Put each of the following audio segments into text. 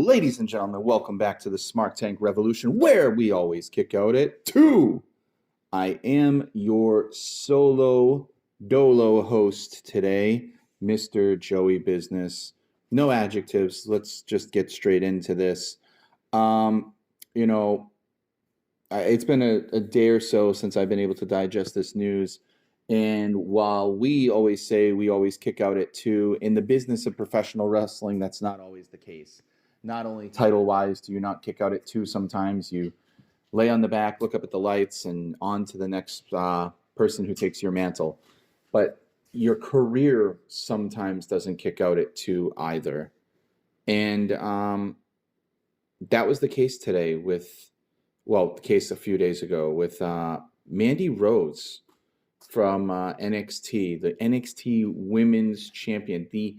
Ladies and gentlemen, welcome back to the SmarkTank Revolution, where we always kick out at 2. I am your solo dolo host today, Mr. Joey Business. No adjectives. Let's just get straight into this. It's been a day or so since I've been able to digest this news. And while we always say we always kick out at 2, in the business of professional wrestling, that's not always the case. Not only title-wise do you not kick out at 2 sometimes, you lay on the back, look up at the lights, and on to the next person who takes your mantle. But your career sometimes doesn't kick out at 2 either. And that was the case today the case a few days ago with Mandy Rose from NXT, the NXT Women's Champion, the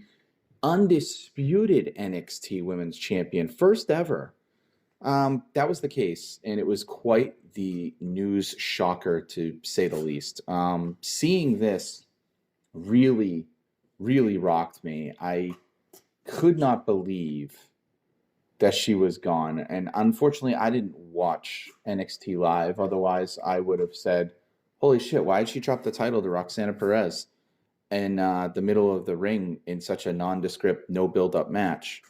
undisputed NXT Women's Champion, first ever. That was the case, and it was quite the news shocker, to say the least. Seeing this really, really rocked me. I could not believe that she was gone, and unfortunately, I didn't watch NXT Live. Otherwise, I would have said, holy shit, why did she drop the title to Roxana Perez in the middle of the ring in such a nondescript, no build-up match?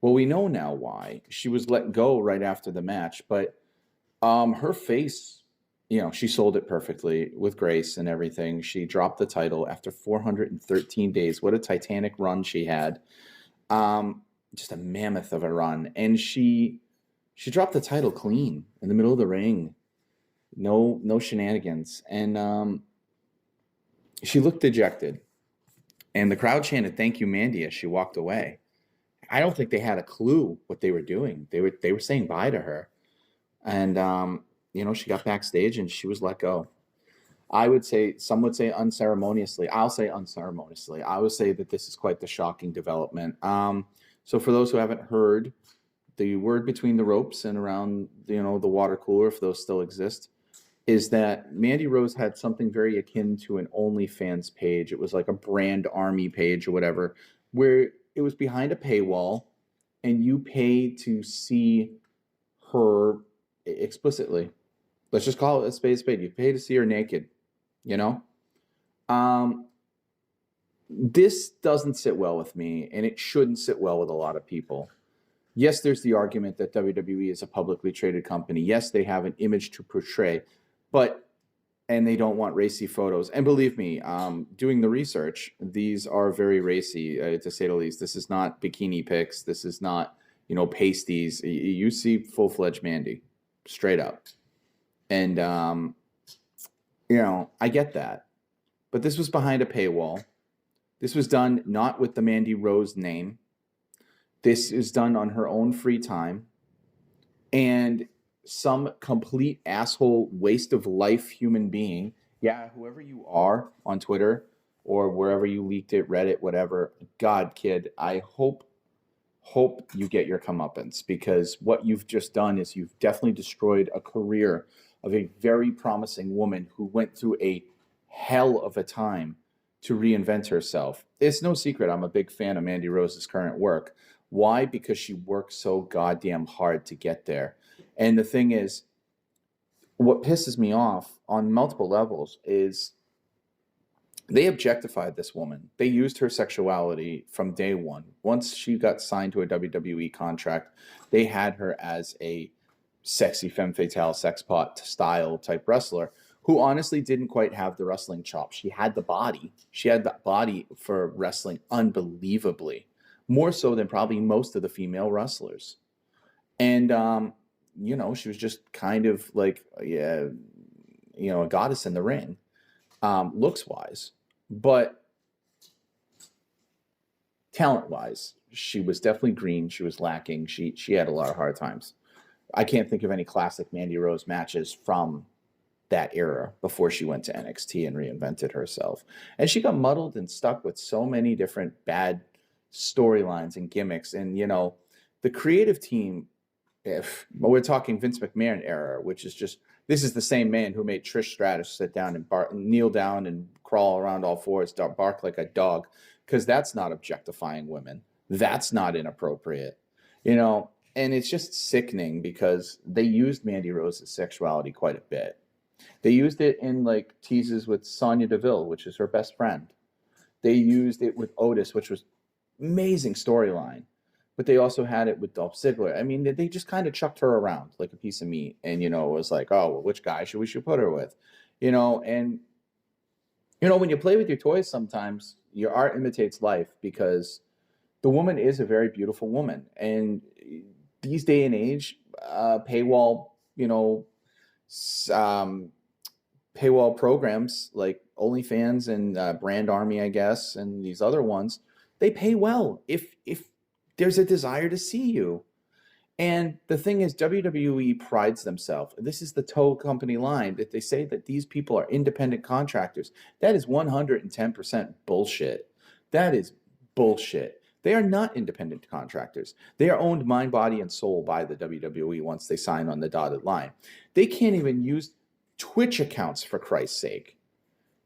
Well, we know now why. She was let go right after the match, but her face, she sold it perfectly with grace and everything. She dropped the title after 413 days. What a titanic run she had. Just a mammoth of a run. And she dropped the title clean in the middle of the ring. No shenanigans. And she looked dejected. And the crowd chanted, "Thank you, Mandy," as she walked away. I don't think they had a clue what they were doing. They were saying bye to her. And, she got backstage and she was let go. Some would say unceremoniously. I'll say unceremoniously. I would say that this is quite the shocking development. So for those who haven't heard, the word between the ropes and around, the water cooler, if those still exist, is that Mandy Rose had something very akin to an OnlyFans page. It was like a brand army page or whatever, where it was behind a paywall and you pay to see her explicitly. Let's just call it a spade a spade. You pay to see her naked, This doesn't sit well with me, and it shouldn't sit well with a lot of people. Yes, there's the argument that WWE is a publicly traded company. Yes, they have an image to portray, and they don't want racy photos. And believe me, doing the research, these are very racy, to say the least. This is not bikini pics. This is not, pasties. You see full-fledged Mandy, straight up. And, I get that. But this was behind a paywall. This was done not with the Mandy Rose name. This is done on her own free time. And some complete asshole, waste of life human being, whoever you are on Twitter or wherever you leaked it, Reddit, whatever, God, kid, I hope you get your comeuppance, because what you've just done is you've definitely destroyed a career of a very promising woman who went through a hell of a time to reinvent herself. It's no secret I'm a big fan of Mandy Rose's current work. Why? Because she worked so goddamn hard to get there. And the thing is, what pisses me off on multiple levels is they objectified this woman. They used her sexuality from day one. Once she got signed to a WWE contract, they had her as a sexy femme fatale, sex pot style type wrestler who honestly didn't quite have the wrestling chops. She had the body. She had the body for wrestling unbelievably, more so than probably most of the female wrestlers. And, she was just kind of like, a goddess in the ring, looks-wise. But talent-wise, she was definitely green. She was lacking. She had a lot of hard times. I can't think of any classic Mandy Rose matches from that era before she went to NXT and reinvented herself. And she got muddled and stuck with so many different bad storylines and gimmicks. And, the creative team, if we're talking Vince McMahon era, which is just, this is the same man who made Trish Stratus sit down and kneel down and crawl around all fours, bark like a dog, because that's not objectifying women. That's not inappropriate, And it's just sickening because they used Mandy Rose's sexuality quite a bit. They used it in like teases with Sonya Deville, which is her best friend. They used it with Otis, which was amazing storyline. But they also had it with Dolph Ziggler. I mean, they just kind of chucked her around like a piece of meat, and it was like, oh, well, which guy should put her with, and when you play with your toys, sometimes your art imitates life because the woman is a very beautiful woman, and these day and age, paywall, um, paywall programs like OnlyFans and Brand Army, I guess, and these other ones, they pay well if there's a desire to see you. And the thing is, WWE prides themselves. This is the tow company line that they say that these people are independent contractors. That is 110% bullshit. That is bullshit. They are not independent contractors. They are owned mind, body, and soul by the WWE once they sign on the dotted line. They can't even use Twitch accounts, for Christ's sake.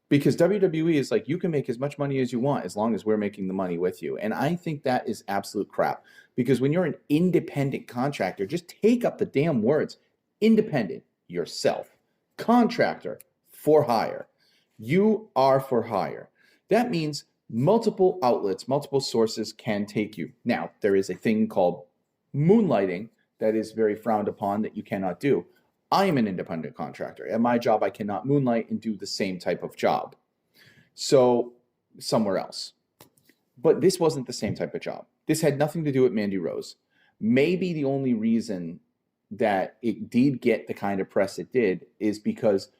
Because WWE is like, you can make as much money as you want as long as we're making the money with you. And I think that is absolute crap. Because when you're an independent contractor, just take up the damn words. Independent, yourself. Contractor, for hire. You are for hire. That means multiple outlets, multiple sources can take you. Now, there is a thing called moonlighting that is very frowned upon that you cannot do. I am an independent contractor. At my job, I cannot moonlight and do the same type of job. So, somewhere else. But this wasn't the same type of job. This had nothing to do with Mandy Rose. Maybe the only reason that it did get the kind of press it did is because,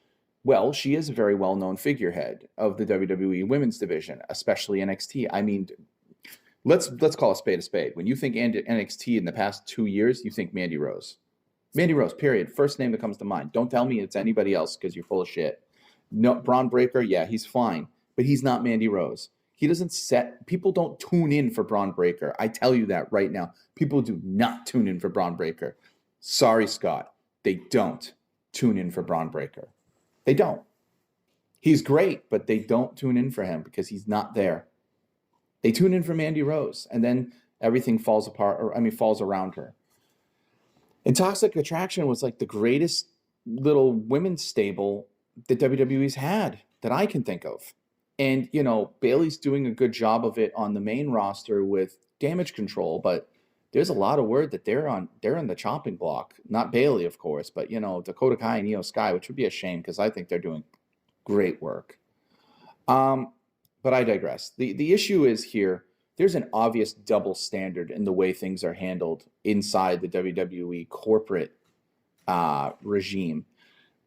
well, she is a very well-known figurehead of the WWE women's division, especially NXT. I mean, let's call a spade a spade. When you think NXT in the past 2 years, you think Mandy Rose. Mandy Rose, period. First name that comes to mind. Don't tell me it's anybody else because you're full of shit. No, Braun Breaker, yeah, he's fine, but he's not Mandy Rose. He doesn't people don't tune in for Braun Breaker. I tell you that right now. People do not tune in for Braun Breaker. Sorry, Scott. They don't tune in for Braun Breaker. They don't. He's great, but they don't tune in for him because he's not there. They tune in for Mandy Rose, and then everything falls around her. And Toxic Attraction was like the greatest little women's stable that WWE's had that I can think of. And, Bayley's doing a good job of it on the main roster with Damage Control, but there's a lot of word that they're on the chopping block. Not Bayley, of course, but, Dakota Kai and Io Sky, which would be a shame because I think they're doing great work. But I digress. The issue is here, there's an obvious double standard in the way things are handled inside the WWE corporate regime.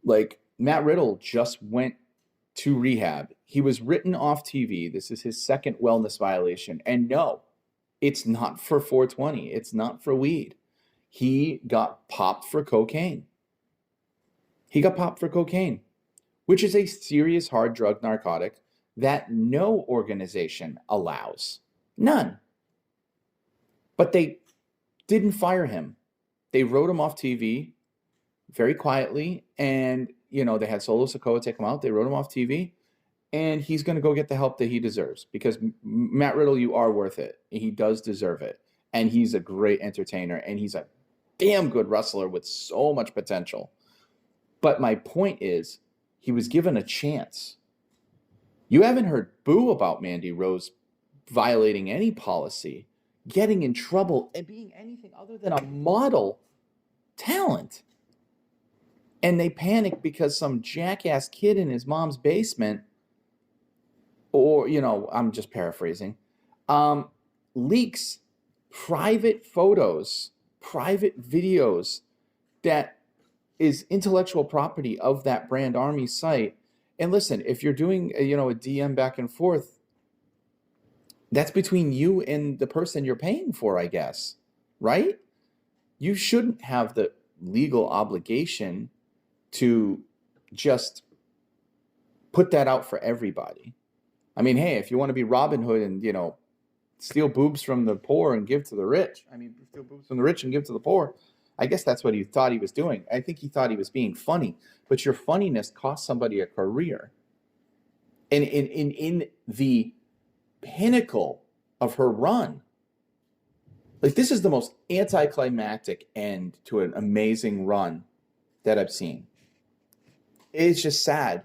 Like, Matt Riddle just went to rehab. He was written off TV. This is his second wellness violation. And no, it's not for 420. It's not for weed. He got popped for cocaine. Which is a serious hard drug narcotic that no organization allows. None. But they didn't fire him. They wrote him off TV very quietly, and they had Solo Sikoa take him out. They wrote him off TV, and he's going to go get the help that he deserves because Matt Riddle, you are worth it. He does deserve it, and he's a great entertainer, and he's a damn good wrestler with so much potential. But my point is, he was given a chance. You haven't heard boo about Mandy Rose violating any policy, getting in trouble, and being anything other than a model talent. And they panic because some jackass kid in his mom's basement, or, I'm just paraphrasing, leaks private photos, private videos that is intellectual property of that Brand Army site. And listen, if you're doing, a DM back and forth, that's between you and the person you're paying for, I guess, right? You shouldn't have the legal obligation to just put that out for everybody. I mean, hey, if you want to be Robin Hood and, steal boobs from the poor and give to the rich, steal boobs from the rich and give to the poor, I guess that's what he thought he was doing. I think he thought he was being funny, but your funniness cost somebody a career. And in the pinnacle of her run, Like, this is the most anticlimactic end to an amazing run that I've seen. It's just sad.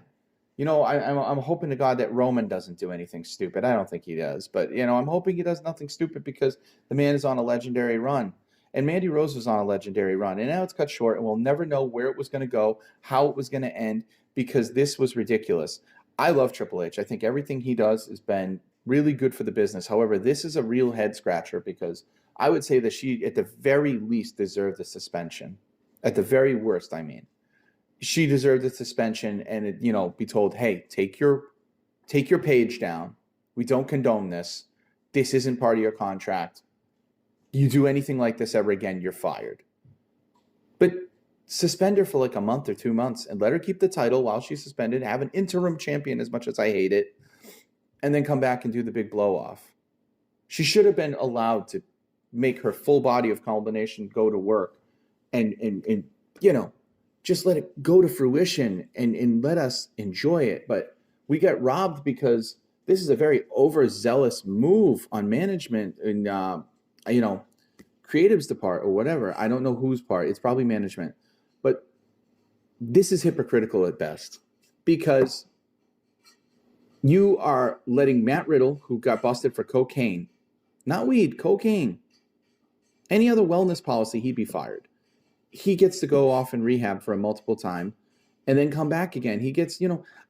I'm hoping to God that Roman doesn't do anything stupid. I don't think he does, but I'm hoping he does nothing stupid because the man is on a legendary run, and Mandy Rose was on a legendary run, and now it's cut short, and we'll never know where it was going to go, how it was going to end, because this was ridiculous. I love Triple H. I think everything he does has been really good for the business. However, this is a real head scratcher because I would say that she, at the very least, deserved a suspension. At the very worst, I mean she deserved a suspension and be told, hey, take your page down. We don't condone this. This isn't part of your contract. You do anything like this ever again, you're fired. But suspend her for like a month or 2 months and let her keep the title while she's suspended, have an interim champion, as much as I hate it, and then come back and do the big blow off. She should have been allowed to make her full body of combination go to work and just let it go to fruition and let us enjoy it. But we get robbed because this is a very overzealous move on management and, creative's the part or whatever. I don't know whose part. It's probably management. But this is hypocritical at best because you are letting Matt Riddle, who got busted for cocaine, not weed, cocaine, any other wellness policy, he'd be fired. He gets to go off in rehab for a multiple time and then come back again. He gets,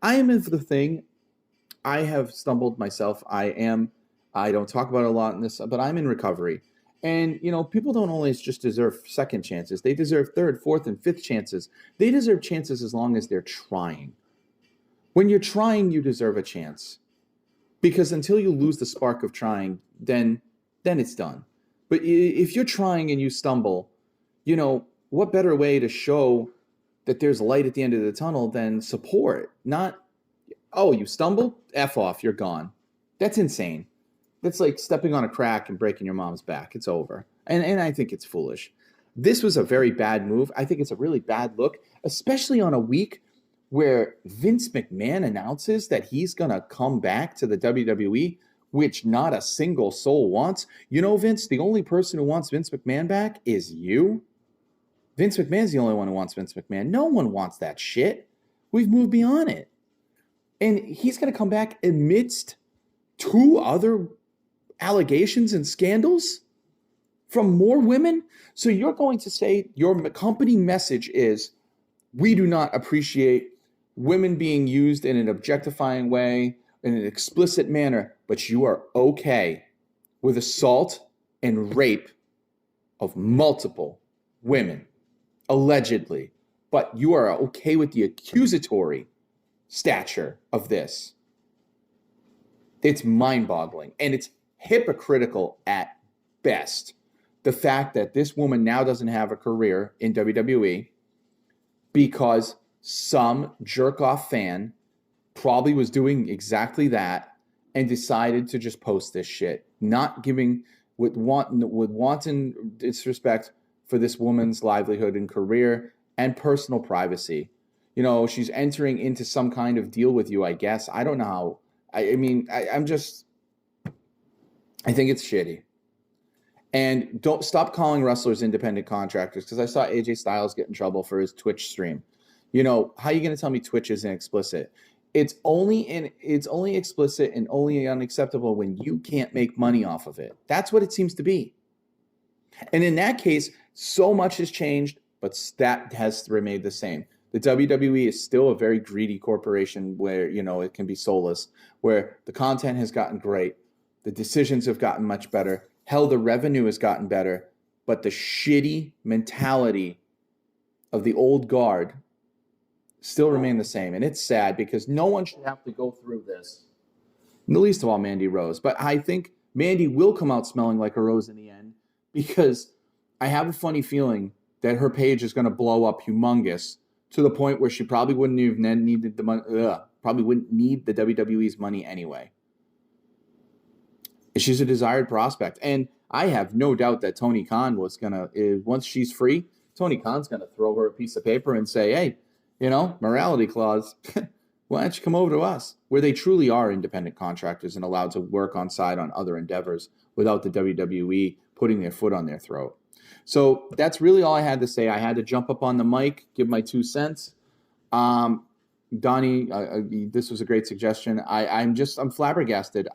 I am in for the thing. I have stumbled myself. I don't talk about it a lot in this, but I'm in recovery. And, people don't always just deserve second chances. They deserve third, fourth, and fifth chances. They deserve chances as long as they're trying. When you're trying, you deserve a chance. Because until you lose the spark of trying, then it's done. But if you're trying and you stumble, what better way to show that there's light at the end of the tunnel than support? Not, oh, you stumbled? F off, you're gone. That's insane. That's like stepping on a crack and breaking your mom's back. It's over. And I think it's foolish. This was a very bad move. I think it's a really bad look, especially on a week where Vince McMahon announces that he's going to come back to the WWE, which not a single soul wants. Vince, the only person who wants Vince McMahon back is you. Vince McMahon's the only one who wants Vince McMahon. No one wants that shit. We've moved beyond it. And he's going to come back amidst 2 other allegations and scandals from more women? So you're going to say your company message is, we do not appreciate women being used in an objectifying way, in an explicit manner, but you are okay with assault and rape of multiple women. Allegedly, but you are okay with the accusatory stature of this. It's mind-boggling, and it's hypocritical at best. The fact that this woman now doesn't have a career in WWE because some jerk-off fan probably was doing exactly that and decided to just post this shit, not giving with wanton disrespect for this woman's livelihood and career and personal privacy. She's entering into some kind of deal with you, I guess. I don't know how. I think it's shitty. And don't stop calling wrestlers independent contractors, because I saw AJ Styles get in trouble for his Twitch stream. How are you going to tell me Twitch isn't explicit? It's only explicit and only unacceptable when you can't make money off of it. That's what it seems to be. And in that case, so much has changed, but that has remained the same. The WWE is still a very greedy corporation where, it can be soulless, where the content has gotten great, the decisions have gotten much better, hell, the revenue has gotten better, but the shitty mentality of the old guard still remain the same. And it's sad because no one should have to go through this, the least of all Mandy Rose. But I think Mandy will come out smelling like a rose in the end, because I have a funny feeling that her page is going to blow up humongous to the point where she probably wouldn't even needed the money. Probably wouldn't need the WWE's money anyway. She's a desired prospect, and I have no doubt that Tony Khan was gonna, once she's free, Tony Khan's gonna throw her a piece of paper and say, "Hey, morality clause. why don't you come over to us, where they truly are independent contractors and allowed to work on side on other endeavors without the WWE putting their foot on their throat. So that's really all I had to say. I had to jump up on the mic, give my 2 cents. Donnie, this was a great suggestion. I'm flabbergasted.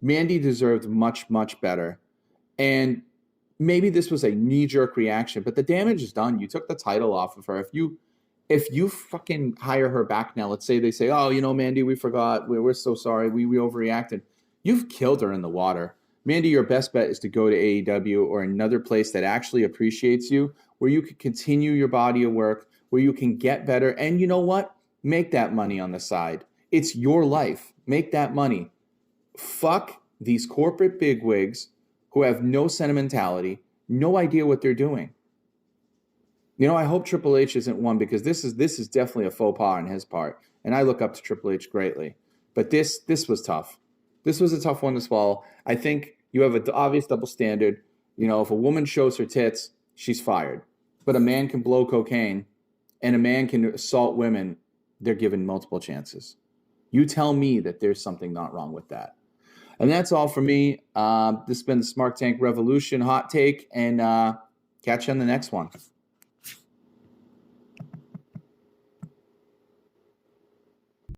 Mandy deserved much, much better. And maybe this was a knee-jerk reaction, but the damage is done. You took the title off of her. If you fucking hire her back now, let's say they say, oh, Mandy, we forgot. We're so sorry. We overreacted. You've killed her in the water. Mandy, your best bet is to go to AEW or another place that actually appreciates you, where you can continue your body of work, where you can get better. And you know what? Make that money on the side. It's your life. Make that money. Fuck these corporate bigwigs who have no sentimentality, no idea what they're doing. I hope Triple H isn't one, because this is definitely a faux pas on his part, and I look up to Triple H greatly. But this was tough. This was a tough one to swallow. I think you have an obvious double standard. If a woman shows her tits, she's fired. But a man can blow cocaine, and a man can assault women. They're given multiple chances. You tell me that there's something not wrong with that. And that's all for me. This has been the SmarkTank Revolution hot take, and catch you on the next one.